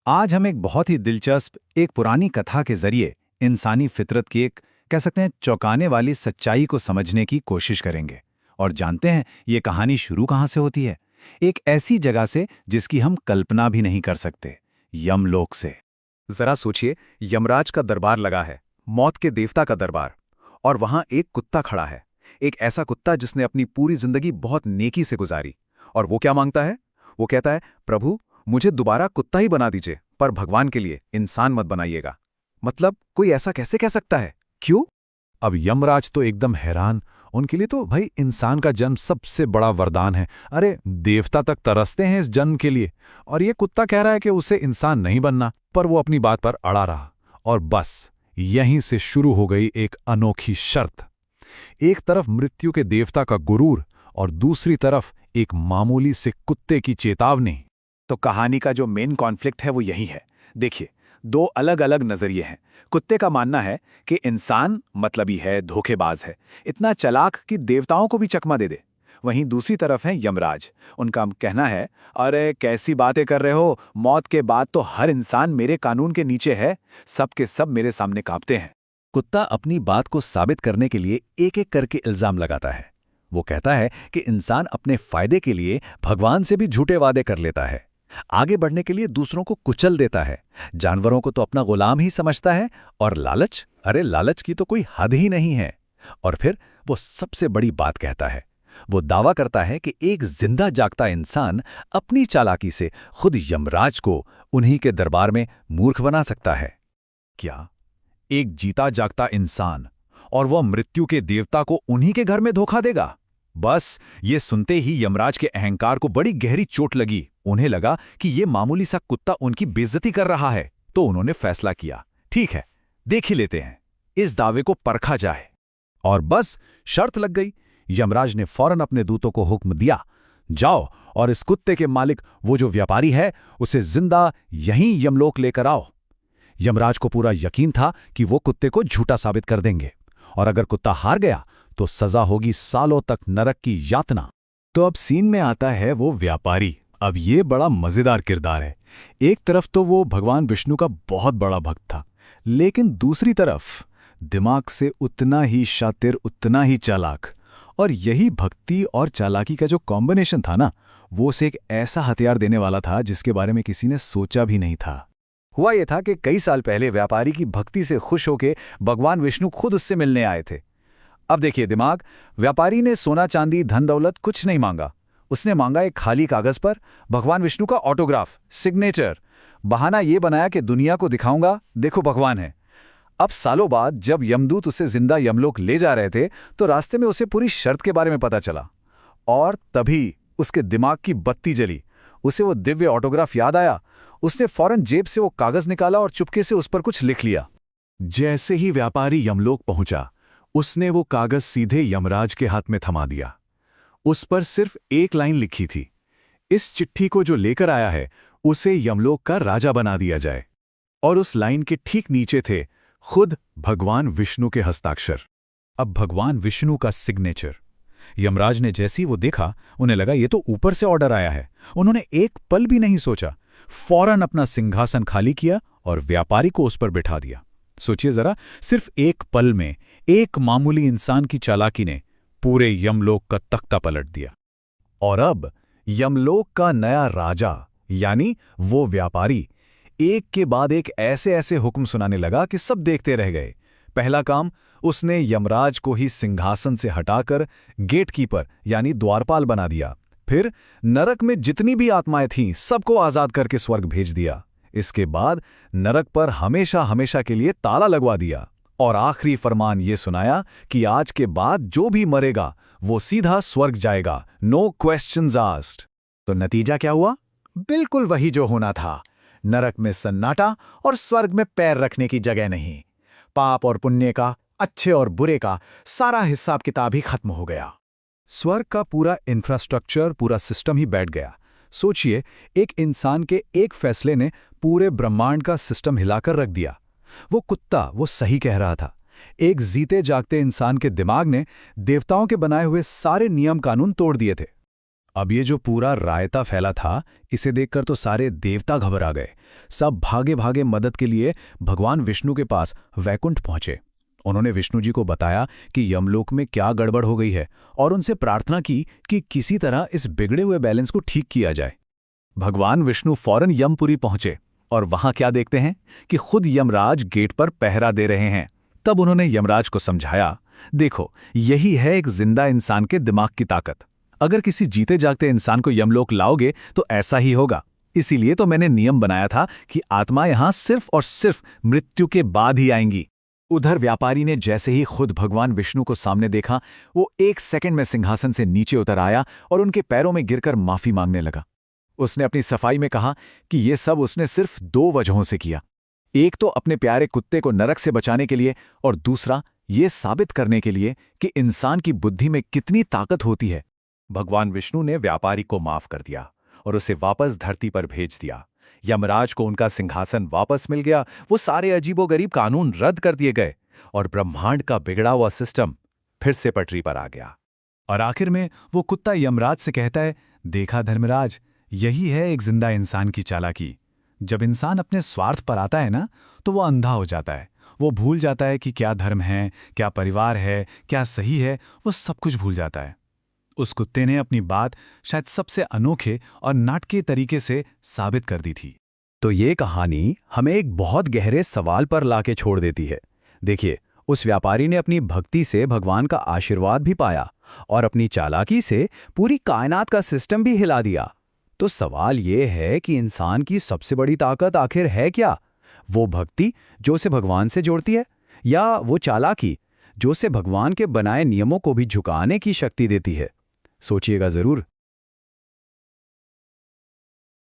आज हम एक बहुत ही दिलचस्प एक पुरानी कथा के जरिए इंसानी फितरत की एक कह सकते हैं चौंकाने वाली सच्चाई को समझने की कोशिश करेंगे। और जानते हैं ये कहानी शुरू कहाँ से होती है? एक ऐसी जगह से जिसकी हम कल्पना भी नहीं कर सकते, यमलोक से। जरा सोचिए, यमराज का दरबार लगा है, मौत के देवता का दरबार। और वहां एक कुत्ता खड़ा है, एक ऐसा कुत्ता जिसने अपनी पूरी जिंदगी बहुत नेकी से गुजारी। और वो क्या मांगता है? वो कहता है, प्रभु मुझे दोबारा कुत्ता ही बना दीजिए, पर भगवान के लिए इंसान मत बनाइएगा। मतलब कोई ऐसा कैसे कह सकता है? क्यों? अब यमराज तो एकदम हैरान। उनके लिए तो भाई इंसान का जन्म सबसे बड़ा वरदान है। अरे देवता तक तरसते हैं इस जन्म के लिए, और ये कुत्ता कह रहा है कि उसे इंसान नहीं बनना। पर वो अपनी बात पर अड़ा रहा, और बस यहीं से शुरू हो गई एक अनोखी शर्त। एक तरफ मृत्यु के देवता का गुरूर, और दूसरी तरफ एक मामूली से कुत्ते की चेतावनी। तो कहानी का जो मेन कॉन्फ्लिक्ट है वो यही है। देखिए, दो अलग अलग नजरिए हैं। कुत्ते का मानना है कि इंसान मतलबी है, धोखेबाज है, इतना चालाक कि देवताओं को भी चकमा दे दे। वहीं दूसरी तरफ है यमराज। उनका कहना है, अरे कैसी बातें कर रहे हो, मौत के बाद तो हर इंसान मेरे कानून के नीचे है, सब के सब मेरे सामने कांपते हैं। कुत्ता अपनी बात को साबित करने के लिए एक एक करके इल्जाम लगाता है। वो कहता है कि इंसान अपने फायदे के लिए भगवान से भी झूठे वादे कर लेता है, आगे बढ़ने के लिए दूसरों को कुचल देता है, जानवरों को तो अपना गुलाम ही समझता है, और लालच, अरे लालच की तो कोई हद ही नहीं है। और फिर वो सबसे बड़ी बात कहता है। वो दावा करता है कि एक जिंदा जागता इंसान अपनी चालाकी से खुद यमराज को उन्हीं के दरबार में मूर्ख बना सकता है। क्या एक जीता जागता इंसान, और वो मृत्यु के देवता को उन्हीं के घर में धोखा देगा? बस ये सुनते ही यमराज के अहंकार को बड़ी गहरी चोट लगी। उन्हें लगा कि ये मामूली सा कुत्ता उनकी बेइज्जती कर रहा है। तो उन्होंने फैसला किया, ठीक है, देख ही लेते हैं, इस दावे को परखा जाए। और बस शर्त लग गई। यमराज ने फौरन अपने दूतों को हुक्म दिया, जाओ और इस कुत्ते के मालिक वो जो व्यापारी है उसे जिंदा यहीं यमलोक लेकर आओ। यमराज को पूरा यकीन था कि वो कुत्ते को झूठा साबित कर देंगे, और अगर कुत्ता हार गया तो सजा होगी सालों तक नरक की यातना। तो अब सीन में आता है वो व्यापारी। अब ये बड़ा मजेदार किरदार है। एक तरफ तो वो भगवान विष्णु का बहुत बड़ा भक्त था, लेकिन दूसरी तरफ दिमाग से उतना ही शातिर, उतना ही चालाक। और यही भक्ति और चालाकी का जो कॉम्बिनेशन था ना, वो उसे एक ऐसा हथियार देने वाला था जिसके बारे में किसी ने सोचा भी नहीं था। हुआ यह था कि कई साल पहले व्यापारी की भक्ति से खुश होकर भगवान विष्णु खुद उससे मिलने आए थे। अब देखिए दिमाग, व्यापारी ने सोना चांदी धन दौलत कुछ नहीं मांगा। उसने मांगा एक खाली कागज पर भगवान विष्णु का ऑटोग्राफ, सिग्नेचर। बहाना ये बनाया कि दुनिया को दिखाऊंगा, देखो भगवान है। अब सालों बाद जब यमदूत उसे जिंदा यमलोक ले जा रहे थे तो रास्ते में उसे पूरी शर्त के बारे में पता चला, और तभी उसके दिमाग की बत्ती जली। उसे वो दिव्य ऑटोग्राफ याद आया। उसने फौरन जेब से वो कागज निकाला और चुपके से उस पर कुछ लिख लिया। जैसे ही व्यापारी यमलोक पहुंचा, उसने वो कागज सीधे यमराज के हाथ में थमा दिया। उस पर सिर्फ एक लाइन लिखी थी, इस चिट्ठी को जो लेकर आया है उसे यमलोक का राजा बना दिया जाए। और उस लाइन के ठीक नीचे थे खुद भगवान विष्णु के हस्ताक्षर। अब भगवान विष्णु का सिग्नेचर। यमराज ने जैसी वो देखा, उन्हें लगा ये तो ऊपर से ऑर्डर आया है। उन्होंने एक पल भी नहीं सोचा, फौरन अपना सिंहासन खाली किया और व्यापारी को उस पर बिठा दिया। सोचिए जरा, सिर्फ एक पल में एक मामूली इंसान की चालाकी ने पूरे यमलोक का तख्ता पलट दिया। और अब यमलोक का नया राजा यानी वो व्यापारी एक के बाद एक ऐसे ऐसे हुक्म सुनाने लगा कि सब देखते रह गए। पहला काम, उसने यमराज को ही सिंहासन से हटाकर गेटकीपर यानी द्वारपाल बना दिया। फिर नरक में जितनी भी आत्माएं थीं सबको आजाद करके स्वर्ग भेज दिया। इसके बाद नरक पर हमेशा हमेशा के लिए ताला लगवा दिया। और आखिरी फरमान ये सुनाया कि आज के बाद जो भी मरेगा वो सीधा स्वर्ग जाएगा, नो क्वेश्चंस आस्क्ड। तो नतीजा क्या हुआ? बिल्कुल वही जो होना था। नरक में सन्नाटा और स्वर्ग में पैर रखने की जगह नहीं। पाप और पुण्य का, अच्छे और बुरे का सारा हिसाब किताब ही खत्म हो गया। स्वर्ग का पूरा इंफ्रास्ट्रक्चर, पूरा सिस्टम ही बैठ गया। सोचिए, एक इंसान के एक फैसले ने पूरे ब्रह्मांड का सिस्टम हिलाकर रख दिया। वो कुत्ता वो सही कह रहा था। एक जीते जागते इंसान के दिमाग ने देवताओं के बनाए हुए सारे नियम कानून तोड़ दिए थे। अब ये जो पूरा रायता फैला था, इसे देखकर तो सारे देवता घबरा गए। सब भागे भागे मदद के लिए भगवान विष्णु के पास वैकुंठ पहुंचे। उन्होंने विष्णु जी को बताया कि यमलोक में क्या गड़बड़ हो गई है और उनसे प्रार्थना की कि किसी तरह इस बिगड़े हुए बैलेंस को ठीक किया जाए। भगवान विष्णु फौरन यमपुरी पहुंचे और वहां क्या देखते हैं कि खुद यमराज गेट पर पहरा दे रहे हैं। तब उन्होंने यमराज को समझाया, देखो यही है एक जिंदा इंसान के दिमाग की ताकत। अगर किसी जीते जागते इंसान को यमलोक लाओगे तो ऐसा ही होगा। इसीलिए तो मैंने नियम बनाया था कि आत्मा यहां सिर्फ और सिर्फ मृत्यु के बाद ही आएंगी। उधर व्यापारी ने जैसे ही खुद भगवान विष्णु को सामने देखा, वो 1 सेकंड में सिंहासन से नीचे उतर आया और उनके पैरों में गिरकर माफी मांगने लगा। उसने अपनी सफाई में कहा कि ये सब उसने सिर्फ 2 वजहों से किया। एक तो अपने प्यारे कुत्ते को नरक से बचाने के लिए, और दूसरा ये साबित करने के लिए कि इंसान की बुद्धि में कितनी ताकत होती है। भगवान विष्णु ने व्यापारी को माफ कर दिया और उसे वापस धरती पर भेज दिया। यमराज को उनका सिंहासन वापस मिल गया, वो सारे अजीबोगरीब कानून रद्द कर दिए गए और ब्रह्मांड का बिगड़ा हुआ सिस्टम फिर से पटरी पर आ गया। और आखिर में वो कुत्ता यमराज से कहता है, देखा धर्मराज, यही है एक जिंदा इंसान की चालाकी। जब इंसान अपने स्वार्थ पर आता है ना, तो वो अंधा हो जाता है। वो भूल जाता है कि क्या धर्म है, क्या परिवार है, क्या सही है, वो सब कुछ भूल जाता है। उस कुत्ते ने अपनी बात शायद सबसे अनोखे और नाटकीय तरीके से साबित कर दी थी। तो ये कहानी हमें एक बहुत गहरे सवाल पर लाके छोड़ देती है। देखिए, उस व्यापारी ने अपनी भक्ति से भगवान का आशीर्वाद भी पाया और अपनी चालाकी से पूरी कायनात का सिस्टम भी हिला दिया। तो सवाल ये है कि इंसान की सबसे बड़ी ताकत आखिर है क्या? वो भक्ति जो उसे भगवान से जोड़ती है, या वो चालाकी जो उसे भगवान के बनाए नियमों को भी झुकाने की शक्ति देती है? सोचिएगा जरूर।